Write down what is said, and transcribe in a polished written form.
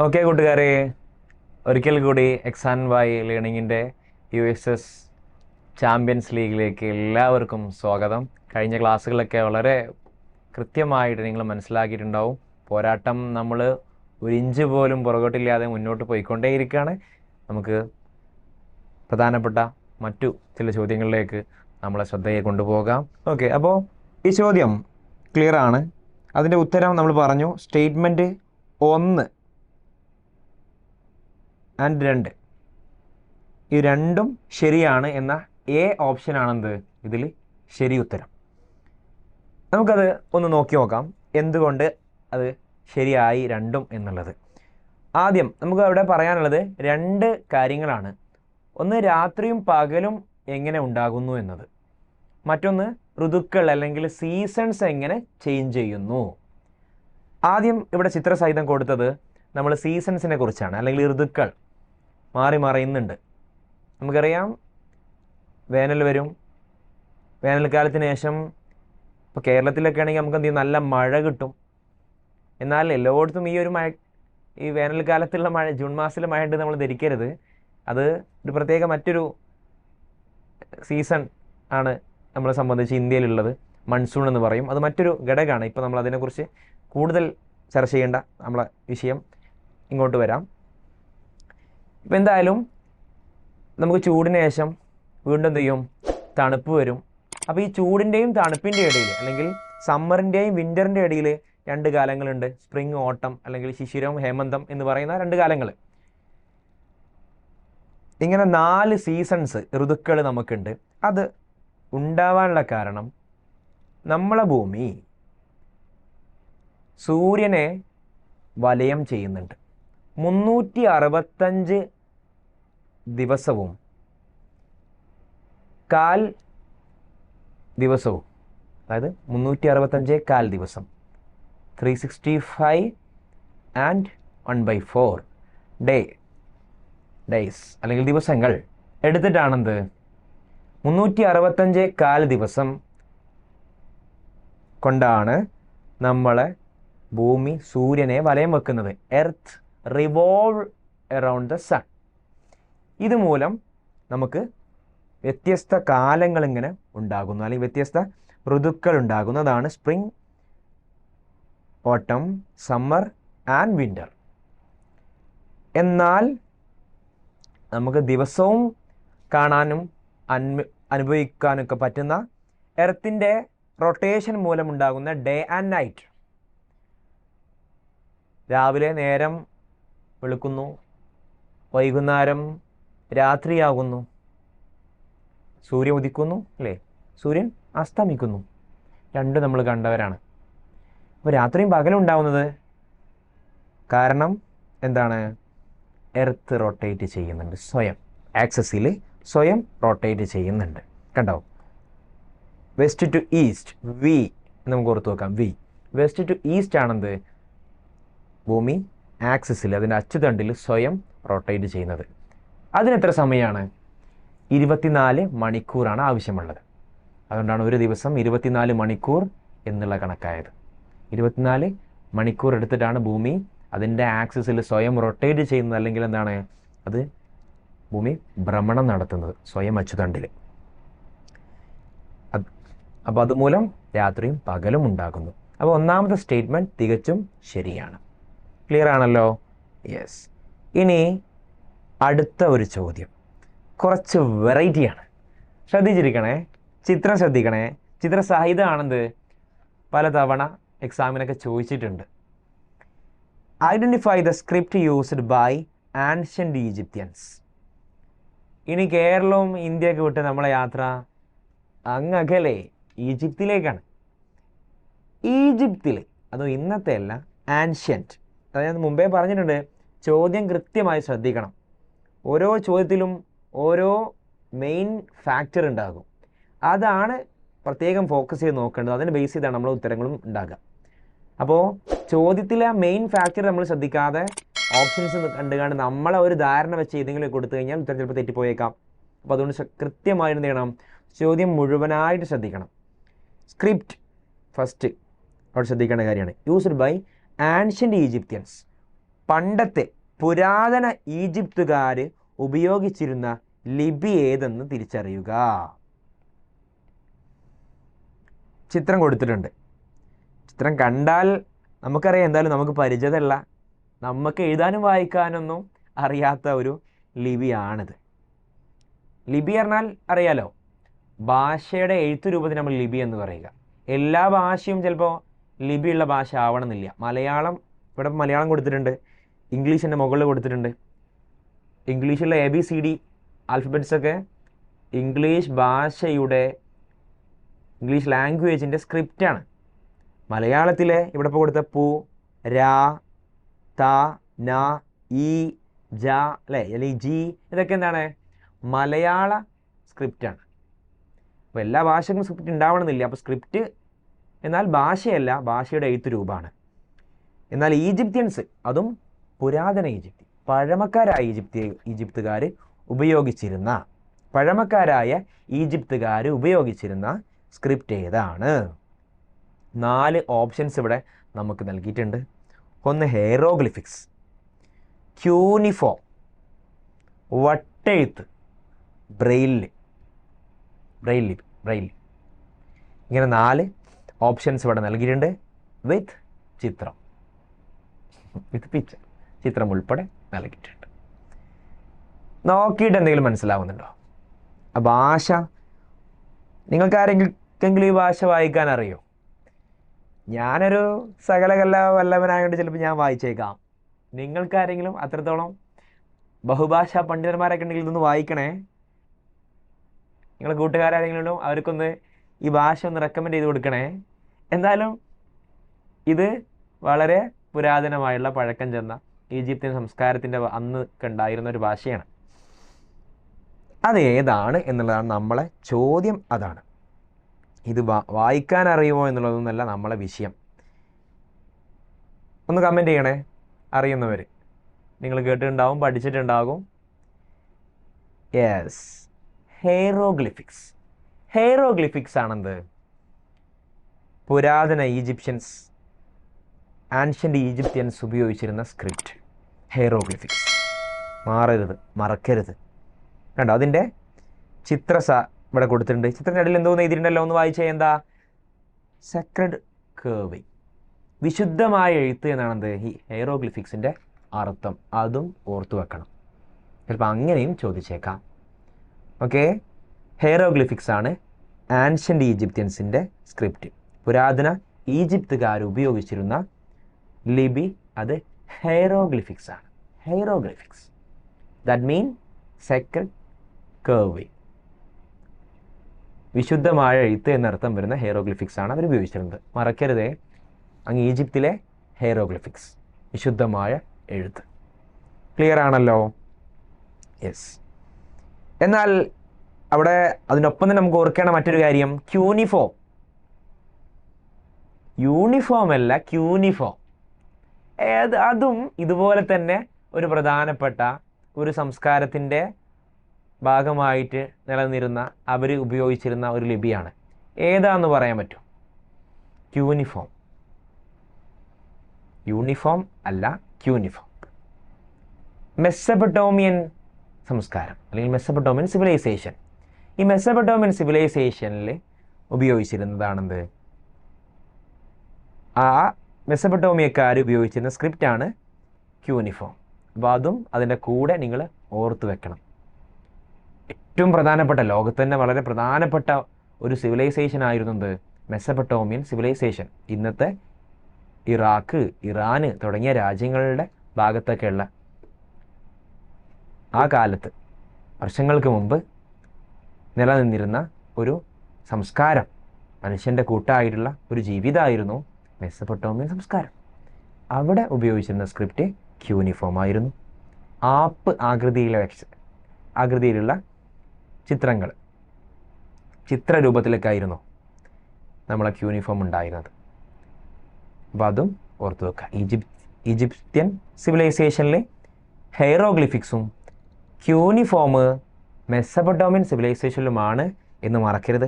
Okay കൂട്ടുകാരെ, ഒരിക്കൽ കൂടി എക്സാൻ വൈ ലേണിങ്ങിൻ്റെ USS ചാമ്പ്യൻസ് ലീഗിലേക്ക് എല്ലാവർക്കും സ്വാഗതം. കഴിഞ്ഞ ക്ലാസ്സുകളൊക്കെ വളരെ കൃത്യമായിട്ട് നിങ്ങൾ മനസ്സിലാക്കിയിട്ടുണ്ടാവും. പോരാട്ടം നമ്മൾ ഒരു ഇഞ്ച് പോലും പുറകോട്ടില്ലാതെ മുന്നോട്ട് പോയിക്കൊണ്ടേയിരിക്കുകയാണ്. നമുക്ക് പ്രധാനപ്പെട്ട മറ്റു ചില ചോദ്യങ്ങളിലേക്ക് നമ്മളെ ശ്രദ്ധയെ കൊണ്ടുപോകാം. ഓക്കെ, അപ്പോൾ ഈ ചോദ്യം ക്ലിയർ ആണ്. അതിൻ്റെ ഉത്തരം നമ്മൾ പറഞ്ഞു. സ്റ്റേറ്റ്മെൻറ്റ് 1 ആൻഡ് 2 ഈ രണ്ടും ശരിയാണ് എന്ന എ ഓപ്ഷനാണെന്ത് ഇതിൽ ശരി ഉത്തരം. നമുക്കത് ഒന്ന് നോക്കി നോക്കാം എന്തുകൊണ്ട് അത് ശരിയായി രണ്ടും എന്നുള്ളത്. ആദ്യം നമുക്ക് അവിടെ പറയാനുള്ളത് 2 കാര്യങ്ങളാണ്. ഒന്ന്, രാത്രിയും പകലും എങ്ങനെ ഉണ്ടാകുന്നു എന്നത്. മറ്റൊന്ന്, ഋതുക്കൾ അല്ലെങ്കിൽ സീസൺസ് എങ്ങനെ ചേഞ്ച് ചെയ്യുന്നു. ആദ്യം ഇവിടെ ചിത്രസഹിതം കൊടുത്തത് നമ്മൾ സീസൺസിനെ കുറിച്ചാണ്, അല്ലെങ്കിൽ ഋതുക്കൾ മാറി മറയുന്നുണ്ട്. നമുക്കറിയാം, വേനൽ വരും, വേനൽക്കാലത്തിന് ശേഷം ഇപ്പോൾ കേരളത്തിലൊക്കെ ആണെങ്കിൽ നമുക്ക് എന്ത് ചെയ്യും, നല്ല മഴ കിട്ടും. എന്നാൽ എല്ലായിടത്തും ഈ വേനൽക്കാലത്തുള്ള മഴ, ജൂൺ മാസത്തിലെ മഴ ഉണ്ട് നമ്മൾ ധരിക്കരുത്. അത് ഒരു പ്രത്യേക മറ്റൊരു സീസൺ ആണ് നമ്മളെ സംബന്ധിച്ച് ഇന്ത്യയിലുള്ളത്. മൺസൂൺ എന്ന് പറയും. അത് മറ്റൊരു ഘടകമാണ്. ഇപ്പോൾ നമ്മൾ അതിനെക്കുറിച്ച് കൂടുതൽ ചർച്ച ചെയ്യേണ്ട നമ്മളെ വിഷയം ഇങ്ങോട്ട് വരാം. ഇപ്പം എന്തായാലും നമുക്ക് ചൂടിന് ശേഷം വീണ്ടും എന്ത് ചെയ്യും, തണുപ്പ് വരും. അപ്പോൾ ഈ ചൂടിൻ്റെയും തണുപ്പിൻ്റെ ഇടയിൽ, അല്ലെങ്കിൽ സമ്മറിൻ്റെയും വിൻ്ററിൻ്റെ ഇടയിൽ 2 കാലങ്ങളുണ്ട്. സ്പ്രിങ്, ഓട്ടം, അല്ലെങ്കിൽ ശിശിരം, ഹേമന്തം എന്ന് പറയുന്ന 2 കാലങ്ങൾ. ഇങ്ങനെ 4 സീസൺസ്, ഋതുക്കൾ നമുക്കുണ്ട്. അത് ഉണ്ടാവാനുള്ള കാരണം നമ്മളെ ഭൂമി സൂര്യനെ വലയം ചെയ്യുന്നുണ്ട്. 365 ദിവസവും കാൽ ദിവസവും, അതായത് 365 കാൽ ദിവസം, 365 ആൻഡ് 1/4 ഡേയ്സ് അല്ലെങ്കിൽ ദിവസങ്ങൾ എടുത്തിട്ടാണെന്ത് 365 കാൽ ദിവസം കൊണ്ടാണ് നമ്മളെ ഭൂമി സൂര്യനെ വലയം വെക്കുന്നത്. Earth revolve around the sun. ഇതുമൂലം നമുക്ക് വ്യത്യസ്ത കാലങ്ങൾ ഇങ്ങനെ ഉണ്ടാകുന്നു, അല്ലെങ്കിൽ വ്യത്യസ്ത ഋതുക്കൾ ഉണ്ടാകുന്നതാണ് സ്പ്രിംഗ്, ഓട്ടം, സമ്മർ ആൻഡ് വിൻ്റർ. എന്നാൽ നമുക്ക് ദിവസവും കാണാനും അനുഭവിക്കാനൊക്കെ പറ്റുന്ന എർത്തിൻ്റെ റൊട്ടേഷൻ മൂലമുണ്ടാകുന്ന ഡേ ആൻഡ് നൈറ്റ്. രാവിലെ നേരം വെളുക്കുന്നു, വൈകുന്നേരം രാത്രിയാകുന്നു, സൂര്യൻ ഉദിക്കുന്നു, അല്ലേ, സൂര്യൻ അസ്തമിക്കുന്നു. രണ്ടും നമ്മൾ കണ്ടവരാണ്. അപ്പോൾ രാത്രിയും പകലും ഉണ്ടാവുന്നത് കാരണം എന്താണ്? എർത്ത് റൊട്ടേറ്റ് ചെയ്യുന്നുണ്ട്, സ്വയം ആക്സസിൽ സ്വയം റൊട്ടേറ്റ് ചെയ്യുന്നുണ്ട്. കണ്ടോ? വെസ്റ്റ് ടു ഈസ്റ്റ്, വി നമുക്ക് ഓർത്ത് വെക്കാം. വെസ്റ്റ് ടു ഈസ്റ്റ് ആണെന്ത് ഭൂമി ആക്സിസിൽ, അതിൻ്റെ അച്ചുതണ്ടിൽ സ്വയം റൊട്ടേറ്റ് ചെയ്യുന്നത്. അതിനെത്ര സമയമാണ്? 24 മണിക്കൂറാണ് ആവശ്യമുള്ളത്. അതുകൊണ്ടാണ് ഒരു ദിവസം 24 മണിക്കൂർ എന്നുള്ള കണക്കായത്. 24 മണിക്കൂർ എടുത്തിട്ടാണ് ഭൂമി അതിൻ്റെ ആക്സിസിൽ സ്വയം റൊട്ടേറ്റ് ചെയ്യുന്നത്, അല്ലെങ്കിൽ എന്താണ് അത് ഭൂമി ഭ്രമണം നടത്തുന്നത് സ്വയം അച്ചുതണ്ടിൽ. അപ്പോൾ അതുമൂലം രാത്രിയും പകലും ഉണ്ടാകുന്നു. അപ്പോൾ ഒന്നാമത്തെ സ്റ്റേറ്റ്മെൻറ്റ് തികച്ചും ശരിയാണ്. ക്ലിയർ ആണല്ലോ? യെസ്. ഇനി അടുത്ത ഒരു ചോദ്യം കുറച്ച് വെറൈറ്റിയാണ്. ശ്രദ്ധിച്ചിരിക്കണേ, ചിത്രം ശ്രദ്ധിക്കണേ. ചിത്രസഹിതമാണെന്ത് പലതവണ എക്സാമിനൊക്കെ ചോദിച്ചിട്ടുണ്ട്. Identify the script used by ancient Egyptians. ഇനി കേരളവും ഇന്ത്യയൊക്കെ വിട്ട് നമ്മളെ യാത്ര അങ്ങകലെ ഈജിപ്തിലേക്കാണ്. ഈജിപ്തിൽ, അതോ ഇന്നത്തെ അല്ല, ആൻഷ്യൻ്റ്. അത് ഞാൻ മുമ്പേ പറഞ്ഞിട്ടുണ്ട്. ചോദ്യം കൃത്യമായി ശ്രദ്ധിക്കണം. ഓരോ ചോദ്യത്തിലും ഓരോ മെയിൻ ഫാക്ടർ ഉണ്ടാകും. അതാണ് പ്രത്യേകം ഫോക്കസ് ചെയ്ത് നോക്കേണ്ടത്. അതിനെ ബേസ് ചെയ്താണ് നമ്മൾ ഉത്തരങ്ങളും ഉണ്ടാകുക. അപ്പോൾ ചോദ്യത്തിലെ മെയിൻ ഫാക്ടർ നമ്മൾ ശ്രദ്ധിക്കാതെ ഓപ്ഷൻസ് കണ്ടുകൊണ്ട് നമ്മളെ ഒരു ധാരണ വെച്ച് ഏതെങ്കിലും കൊടുത്തു കഴിഞ്ഞാൽ ഉത്തരം ചിലപ്പോൾ തെറ്റിപ്പോയേക്കാം. അപ്പോൾ അതുകൊണ്ട് കൃത്യമായി എന്ത് ചെയ്യണം? ചോദ്യം മുഴുവനായിട്ട് ശ്രദ്ധിക്കണം. സ്ക്രിപ്റ്റ് ഫസ്റ്റ് അവിടെ ശ്രദ്ധിക്കേണ്ട കാര്യമാണ്. Used by ancient Egyptians. പണ്ടത്തെ പുരാതന ഈജിപ്തുകാർ ഉപയോഗിച്ചിരുന്ന ലിപി ഏതെന്ന് തിരിച്ചറിയുക. ചിത്രം കൊടുത്തിട്ടുണ്ട്. ചിത്രം കണ്ടാൽ നമുക്കറിയാം എന്തായാലും നമുക്ക് പരിചിതമല്ല, നമുക്ക് എഴുതാനും വായിക്കാനൊന്നും അറിയാത്ത ഒരു ലിപിയാണിത്. ലിപി പറഞ്ഞാൽ അറിയാലോ, ഭാഷയുടെ എഴുത്ത് രൂപത്തിന് നമ്മൾ ലിപി എന്ന് പറയുക. എല്ലാ ഭാഷയും ചിലപ്പോൾ ലിപിയുള്ള ഭാഷ ആവണമെന്നില്ല. മലയാളം, ഇവിടെ മലയാളം കൊടുത്തിട്ടുണ്ട്, ഇംഗ്ലീഷിൻ്റെ മുകളിൽ കൊടുത്തിട്ടുണ്ട്. ഇംഗ്ലീഷിലുള്ള ABCD ആൽഫബറ്റ്സൊക്കെ ഇംഗ്ലീഷ് ഭാഷയുടെ, ഇംഗ്ലീഷ് ലാംഗ്വേജിൻ്റെ സ്ക്രിപ്റ്റാണ്. മലയാളത്തിലെ ഇവിടെ ഇപ്പോൾ കൊടുത്ത പു, രാ, ത, ന, ഈ, ജ അല്ലേ, അല്ലെങ്കിൽ ജി, ഇതൊക്കെ എന്താണ്, മലയാള സ്ക്രിപ്റ്റാണ്. അപ്പോൾ എല്ലാ ഭാഷയ്ക്കും സ്ക്രിപ്റ്റ് ഉണ്ടാവണമെന്നില്ല. അപ്പോൾ സ്ക്രിപ്റ്റ് എന്നാൽ ഭാഷയല്ല, ഭാഷയുടെ എഴുത്ത് രൂപമാണ്. എന്നാൽ ഈജിപ്ഷ്യൻസ്, അതും പുരാതന ഈജിപ്ത്, പഴമക്കാരായ ഈജിപ്തുകാർ ഉപയോഗിച്ചിരുന്ന, പഴമക്കാരായ ഈജിപ്തുകാർ ഉപയോഗിച്ചിരുന്ന സ്ക്രിപ്റ്റ് ഏതാണ്? 4 ഓപ്ഷൻസ് ഇവിടെ നമുക്ക് നൽകിയിട്ടുണ്ട്. ഒന്ന് ഹെയറോഗ്ലിഫിക്സ്, ക്യൂനിഫോം, വട്ടെഴുത്ത്, ബ്രെയിൽ ലിപി. ഇങ്ങനെ 4 ഓപ്ഷൻസ് ഇവിടെ നൽകിയിട്ടുണ്ട്. വിത്ത് ചിത്രം, വിത്ത് പിക്ചർ, ചിത്രം ഉൾപ്പെടെ നൽകിയിട്ടുണ്ട്. നോക്കിയിട്ട് എന്തെങ്കിലും മനസ്സിലാവുന്നുണ്ടോ? ആ ഭാഷ നിങ്ങൾക്ക് ആരെങ്കിലും ഈ ഭാഷ വായിക്കാൻ അറിയോ? ഞാനൊരു സകലകല വല്ലഭനായതുകൊണ്ട് ചിലപ്പോൾ ഞാൻ വായിച്ചേക്കാം. നിങ്ങൾക്കാരെങ്കിലും അത്രത്തോളം ബഹുഭാഷാ പണ്ഡിതന്മാരൊക്കെ ഉണ്ടെങ്കിൽ ഇതൊന്ന് വായിക്കണേ. നിങ്ങളുടെ കൂട്ടുകാരെങ്കിലും അവർക്കൊന്ന് ഈ ഭാഷ ഒന്ന് റെക്കമെൻഡ് ചെയ്ത് കൊടുക്കണേ. എന്തായാലും ഇത് വളരെ പുരാതനമായുള്ള പഴക്കം ചെന്ന ഈജിപ്ഷ്യൻ സംസ്കാരത്തിൻ്റെ അന്ന് ഉണ്ടായിരുന്ന ഒരു ഭാഷയാണ്. അതേതാണ് എന്നുള്ളതാണ് നമ്മളെ ചോദ്യം. അതാണ് ഇത് വായിക്കാൻ അറിയുമോ എന്നുള്ളതൊന്നുമല്ല നമ്മളെ വിഷയം. ഒന്ന് കമൻറ്റ് ചെയ്യണേ അറിയുന്നവർ. നിങ്ങൾ കേട്ടിട്ടുണ്ടാവും, പഠിച്ചിട്ടുണ്ടാകും. യെസ്, ഹെയറോഗ്ലിഫിക്സ്. ഹെയറോഗ്ലിഫിക്സ് ആണെന്ത്? പുരാതന ഈജിപ്ഷ്യൻസ്, ആൻഷ്യൻ്റ് ഈജിപ്ഷ്യൻസ് ഉപയോഗിച്ചിരുന്ന സ്ക്രിപ്റ്റ് ഹെയറോഗ്ലിഫിക്സ്. മാറരുത്, മറക്കരുത്. കണ്ടോ, അതിൻ്റെ ഇവിടെ കൊടുത്തിട്ടുണ്ട്. ചിത്രത്തിൻ്റെ ഇടയിൽ എന്തോന്ന് എഴുതിയിട്ടുണ്ടല്ലോ, ഒന്ന് വായിച്ചേ. എന്താ? സക്രഡ് കേർവിംഗ്, വിശുദ്ധമായ എഴുത്ത് എന്നാണെന്ത് ഈ ഹെയറോഗ്ലിഫിക്സിൻ്റെ അർത്ഥം. അതും ഓർത്തു വെക്കണം, ചിലപ്പോൾ അങ്ങനെയും ചോദിച്ചേക്കാം. ഓക്കെ, ഹെയറോഗ്ലിഫിക്സ് ആണ് ആൻഷ്യൻ്റ് ഈജിപ്ഷ്യൻസിൻ്റെ സ്ക്രിപ്റ്റ്. പുരാതന ഈജിപ്തുകാർ ഉപയോഗിച്ചിരുന്ന ലിപി അത് ഹെയറോഗ്ലിഫിക്സ് ആണ്. ഹെയറോഗ്ലിഫിക്സ്, ദാറ്റ് മീൻ സക്രഡ് കേർവിംഗ്, വിശുദ്ധമായ എഴുത്ത് എന്നർത്ഥം വരുന്ന ഹെയറോഗ്ലിഫിക്സ് ആണ് അവർ ഉപയോഗിച്ചിരുന്നത്. മറക്കരുതേ, അങ്ങ് ഈജിപ്തിലെ ഹെയറോഗ്ലിഫിക്സ്, വിശുദ്ധമായ എഴുത്ത്. ക്ലിയർ ആണല്ലോ? യെസ്. എന്നാൽ അവിടെ അതിനൊപ്പം തന്നെ നമുക്ക് ഓർക്കേണ്ട മറ്റൊരു കാര്യം, ക്യൂനിഫോം. യൂണിഫോം അല്ല, ക്യൂനിഫോം. അതും ഇതുപോലെ തന്നെ ഒരു പ്രധാനപ്പെട്ട ഒരു സംസ്കാരത്തിൻ്റെ ഭാഗമായിട്ട് നിലനിന്നിരുന്ന, അവർ ഉപയോഗിച്ചിരുന്ന ഒരു ലിപിയാണ്. ഏതാന്ന് പറയാൻ പറ്റും? ക്യൂനിഫോം. യൂണിഫോം അല്ല, ക്യൂനിഫോം. മെസ്സപ്പൊട്ടോമിയൻ സംസ്കാരം അല്ലെങ്കിൽ മെസ്സപ്പൊട്ടോമിയൻ സിവിലൈസേഷൻ. ഈ മെസ്സപ്പൊട്ടോമിയൻ സിവിലൈസേഷനിൽ ഉപയോഗിച്ചിരുന്നതാണെന്ത്? ആ മെസ്സപ്പൊട്ടോമിയക്കാർ ഉപയോഗിച്ചിരുന്ന സ്ക്രിപ്റ്റാണ് ക്യൂനിഫോം. അപ്പോൾ അതും അതിൻ്റെ കൂടെ നിങ്ങൾ ഓർത്ത് വെക്കണം. ഏറ്റവും പ്രധാനപ്പെട്ട, ലോകത്ത് തന്നെ വളരെ പ്രധാനപ്പെട്ട ഒരു സിവിലൈസേഷൻ ആയിരുന്നത് മെസ്സപ്പൊട്ടോമിയൻ സിവിലൈസേഷൻ. ഇന്നത്തെ ഇറാഖ്, ഇറാൻ തുടങ്ങിയ രാജ്യങ്ങളുടെ ഭാഗത്തൊക്കെയുള്ള ആ കാലത്ത് വർഷങ്ങൾക്ക് മുമ്പ് നിലനിന്നിരുന്ന ഒരു സംസ്കാരം, മനുഷ്യൻ്റെ കൂട്ടായിട്ടുള്ള ഒരു ജീവിതമായിരുന്നു മെസ്സപ്പൊട്ടോമിയൻ സംസ്കാരം. അവിടെ ഉപയോഗിച്ചിരുന്ന സ്ക്രിപ്റ്റ് ക്യൂനിഫോം ആയിരുന്നു. ആപ്പ് ആകൃതിയിലുള്ള ചിത്രങ്ങൾ, ചിത്രരൂപത്തിലേക്കായിരുന്നു നമ്മളെ ക്യൂനിഫോം ഉണ്ടായിരുന്നത്. അപ്പോൾ അതും ഓർത്തു വെക്കുക. ഈജിപ്ഷ്യൻ സിവിലൈസേഷനിൽ ഹെയറോഗ്ലിഫിക്സും ക്യൂനിഫോം മെസ്സപ്പൊട്ടോമിയൻ സിവിലൈസേഷനിലുമാണ് എന്ന് മറക്കരുത്.